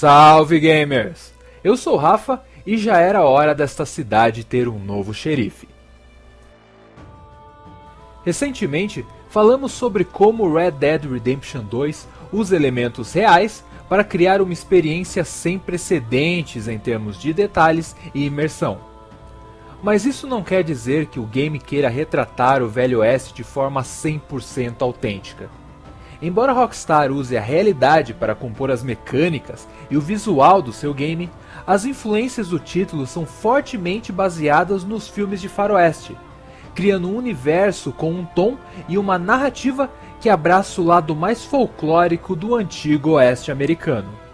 Salve gamers! Eu sou o Rafa e já era hora desta cidade ter um novo xerife. Recentemente, falamos sobre como Red Dead Redemption 2 usa elementos reais para criar uma experiência sem precedentes em termos de detalhes e imersão. Mas isso não quer dizer que o game queira retratar o Velho Oeste de forma 100% autêntica. Embora Rockstar use a realidade para compor as mecânicas e o visual do seu game, as influências do título são fortemente baseadas nos filmes de faroeste, criando um universo com um tom e uma narrativa que abraça o lado mais folclórico do antigo oeste americano.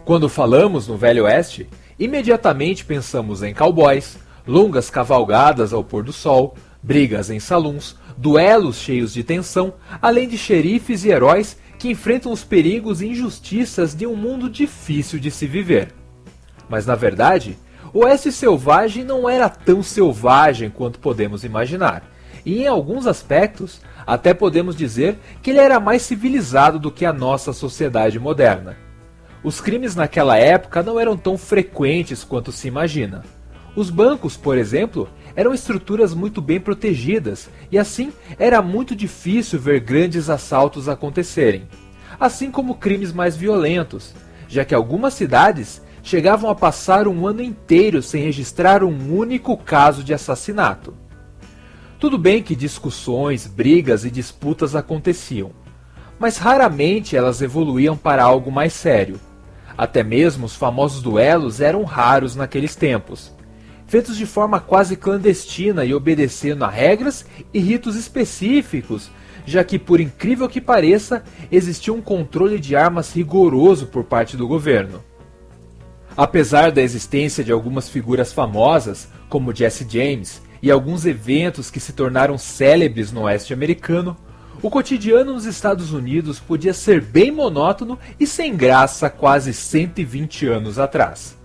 Quando falamos no Velho Oeste, imediatamente pensamos em cowboys, longas cavalgadas ao pôr do sol, brigas em saluns, duelos cheios de tensão, além de xerifes e heróis que enfrentam os perigos e injustiças de um mundo difícil de se viver. Mas na verdade, o Oeste Selvagem não era tão selvagem quanto podemos imaginar, e em alguns aspectos, até podemos dizer que ele era mais civilizado do que a nossa sociedade moderna. Os crimes naquela época não eram tão frequentes quanto se imagina. Os bancos, por exemplo, eram estruturas muito bem protegidas e assim era muito difícil ver grandes assaltos acontecerem, assim como crimes mais violentos, já que algumas cidades chegavam a passar um ano inteiro sem registrar um único caso de assassinato. Tudo bem que discussões, brigas e disputas aconteciam, mas raramente elas evoluíam para algo mais sério. Até mesmo os famosos duelos eram raros naqueles tempos, feitos de forma quase clandestina e obedecendo a regras e ritos específicos, já que, por incrível que pareça, existia um controle de armas rigoroso por parte do governo. Apesar da existência de algumas figuras famosas, como Jesse James, e alguns eventos que se tornaram célebres no oeste americano, o cotidiano nos Estados Unidos podia ser bem monótono e sem graça quase 120 anos atrás.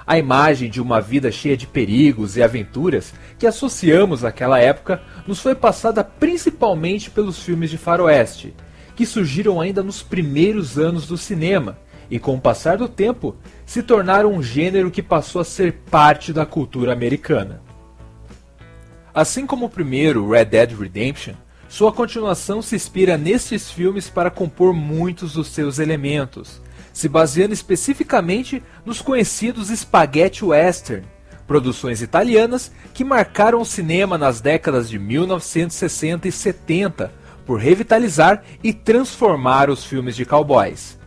A imagem de uma vida cheia de perigos e aventuras que associamos àquela época nos foi passada principalmente pelos filmes de faroeste, que surgiram ainda nos primeiros anos do cinema e, com o passar do tempo, se tornaram um gênero que passou a ser parte da cultura americana. Assim como o primeiro Red Dead Redemption, sua continuação se inspira nestes filmes para compor muitos dos seus elementos, se baseando especificamente nos conhecidos spaghetti western, produções italianas que marcaram o cinema nas décadas de 1960 e 70 por revitalizar e transformar os filmes de cowboys.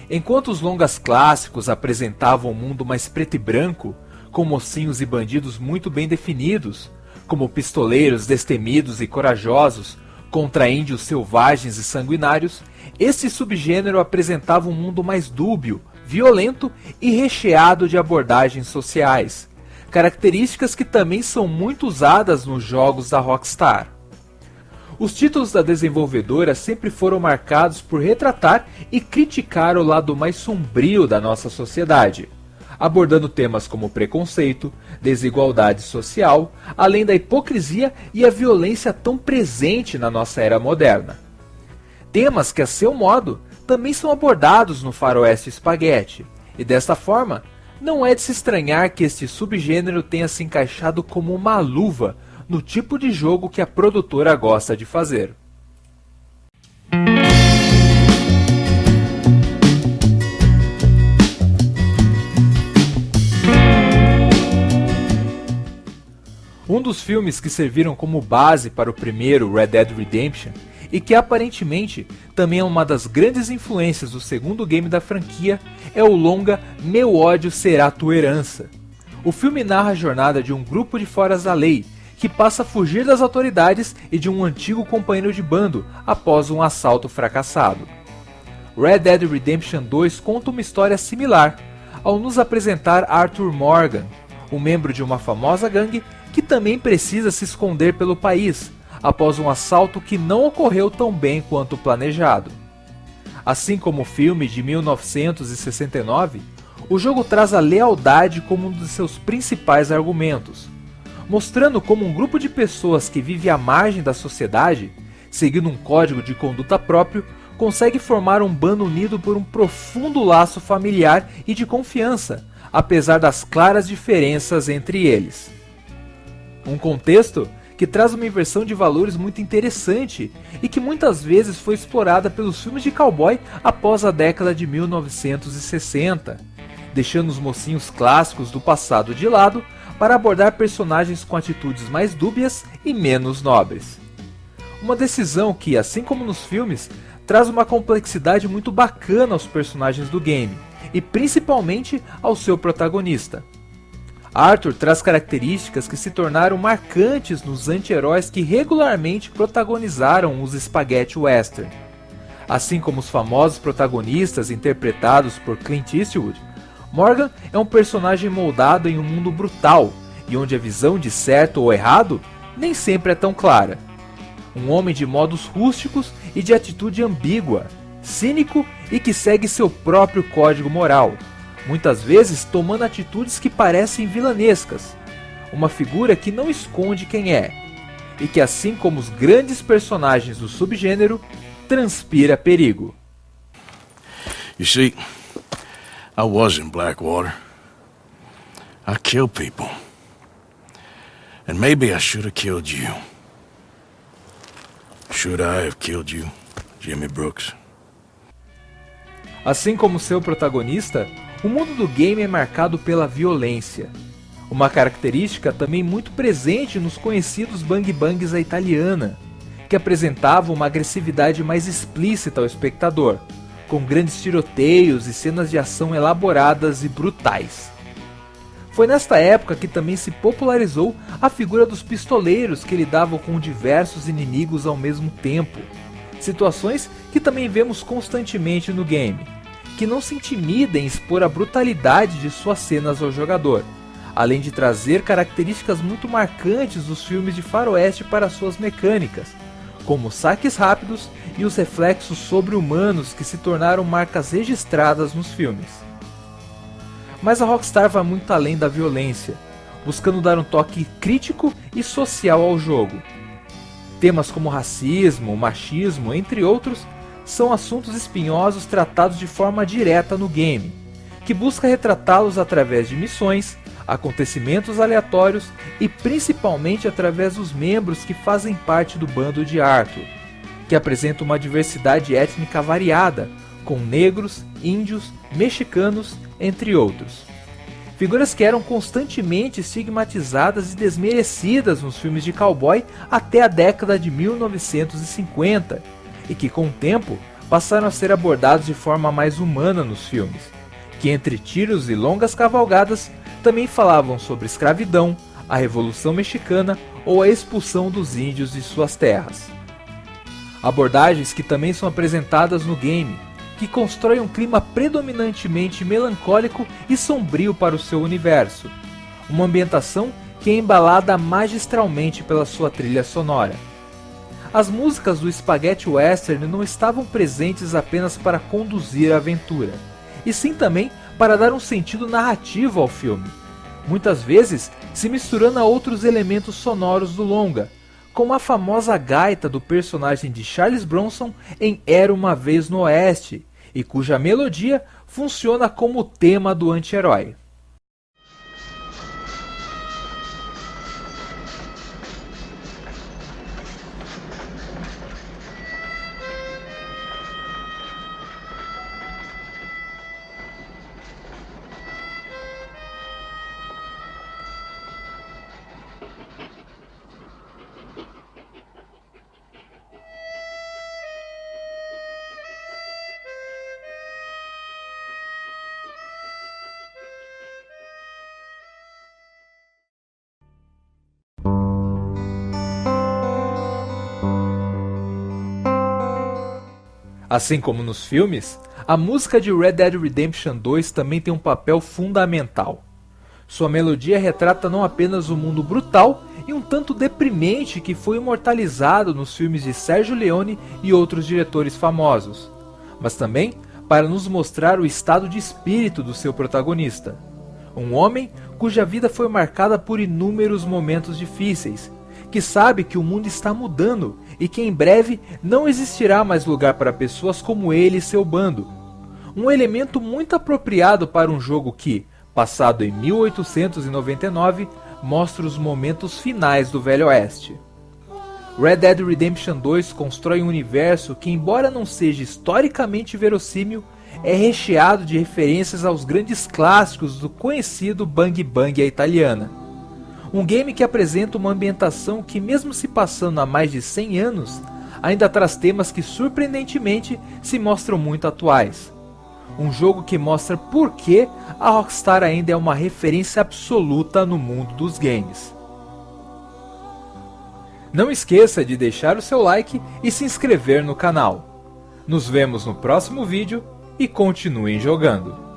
Enquanto os longas clássicos apresentavam um mundo mais preto e branco, com mocinhos e bandidos muito bem definidos, como pistoleiros destemidos e corajosos, contra índios selvagens e sanguinários, esse subgênero apresentava um mundo mais dúbio, violento e recheado de abordagens sociais, características que também são muito usadas nos jogos da Rockstar. Os títulos da desenvolvedora sempre foram marcados por retratar e criticar o lado mais sombrio da nossa sociedade, abordando temas como preconceito, desigualdade social, além da hipocrisia e a violência tão presente na nossa era moderna. Temas que, a seu modo, também são abordados no faroeste spaghetti, e desta forma, não é de se estranhar que este subgênero tenha se encaixado como uma luva no tipo de jogo que a produtora gosta de fazer. Um dos filmes que serviram como base para o primeiro Red Dead Redemption e que aparentemente também é uma das grandes influências do segundo game da franquia é o longa Meu Ódio Será Tua Herança. O filme narra a jornada de um grupo de foras da lei que passa a fugir das autoridades e de um antigo companheiro de bando após um assalto fracassado. Red Dead Redemption 2 conta uma história similar, ao nos apresentar Arthur Morgan, um membro de uma famosa gangue que também precisa se esconder pelo país, após um assalto que não ocorreu tão bem quanto planejado. Assim como o filme de 1969, o jogo traz a lealdade como um dos seus principais argumentos, mostrando como um grupo de pessoas que vive à margem da sociedade, seguindo um código de conduta próprio, consegue formar um bando unido por um profundo laço familiar e de confiança, apesar das claras diferenças entre eles. Um contexto que traz uma inversão de valores muito interessante e que muitas vezes foi explorada pelos filmes de cowboy após a década de 1960, deixando os mocinhos clássicos do passado de lado para abordar personagens com atitudes mais dúbias e menos nobres. Uma decisão que, assim como nos filmes, traz uma complexidade muito bacana aos personagens do game, e principalmente ao seu protagonista. Arthur traz características que se tornaram marcantes nos anti-heróis que regularmente protagonizaram os spaghetti western. Assim como os famosos protagonistas interpretados por Clint Eastwood, Morgan é um personagem moldado em um mundo brutal, e onde a visão de certo ou errado nem sempre é tão clara. Um homem de modos rústicos e de atitude ambígua, cínico e que segue seu próprio código moral, muitas vezes tomando atitudes que parecem vilanescas. Uma figura que não esconde quem é, e que, assim como os grandes personagens do subgênero, transpira perigo. You see, I was in Blackwater. I killed people. And maybe I should have killed you. Should I have killed you, Jimmy Brooks? Assim como seu protagonista, o mundo do game é marcado pela violência. Uma característica também muito presente nos conhecidos bang bangs à italiana, que apresentavam uma agressividade mais explícita ao espectador, com grandes tiroteios e cenas de ação elaboradas e brutais. Foi nesta época que também se popularizou a figura dos pistoleiros que lidavam com diversos inimigos ao mesmo tempo, situações que também vemos constantemente no game, que não se intimida em expor a brutalidade de suas cenas ao jogador, além de trazer características muito marcantes dos filmes de faroeste para suas mecânicas, como os saques rápidos e os reflexos sobre-humanos que se tornaram marcas registradas nos filmes. Mas a Rockstar vai muito além da violência, buscando dar um toque crítico e social ao jogo. Temas como racismo, machismo, entre outros, são assuntos espinhosos tratados de forma direta no game, que busca retratá-los através de missões, acontecimentos aleatórios e principalmente através dos membros que fazem parte do bando de Arthur, que apresenta uma diversidade étnica variada, com negros, índios, mexicanos, entre outros. Figuras que eram constantemente estigmatizadas e desmerecidas nos filmes de cowboy até a década de 1950, e que com o tempo passaram a ser abordados de forma mais humana nos filmes, que entre tiros e longas cavalgadas também falavam sobre escravidão, a Revolução Mexicana ou a expulsão dos índios de suas terras. Abordagens que também são apresentadas no game, que constrói um clima predominantemente melancólico e sombrio para o seu universo. Uma ambientação que é embalada magistralmente pela sua trilha sonora. As músicas do Spaghetti Western não estavam presentes apenas para conduzir a aventura, e sim também para dar um sentido narrativo ao filme, muitas vezes se misturando a outros elementos sonoros do longa, como a famosa gaita do personagem de Charles Bronson em Era Uma Vez no Oeste, e cuja melodia funciona como o tema do anti-herói. Assim como nos filmes, a música de Red Dead Redemption 2 também tem um papel fundamental. Sua melodia retrata não apenas o mundo brutal e um tanto deprimente que foi imortalizado nos filmes de Sergio Leone e outros diretores famosos, mas também para nos mostrar o estado de espírito do seu protagonista. Um homem cuja vida foi marcada por inúmeros momentos difíceis, que sabe que o mundo está mudando e que em breve não existirá mais lugar para pessoas como ele e seu bando. Um elemento muito apropriado para um jogo que, passado em 1899, mostra os momentos finais do Velho Oeste. Red Dead Redemption 2 constrói um universo que, embora não seja historicamente verossímil, é recheado de referências aos grandes clássicos do conhecido Bang Bang à italiana. Um game que apresenta uma ambientação que, mesmo se passando há mais de 100 anos, ainda traz temas que surpreendentemente se mostram muito atuais. Um jogo que mostra por que a Rockstar ainda é uma referência absoluta no mundo dos games. Não esqueça de deixar o seu like e se inscrever no canal. Nos vemos no próximo vídeo e continuem jogando.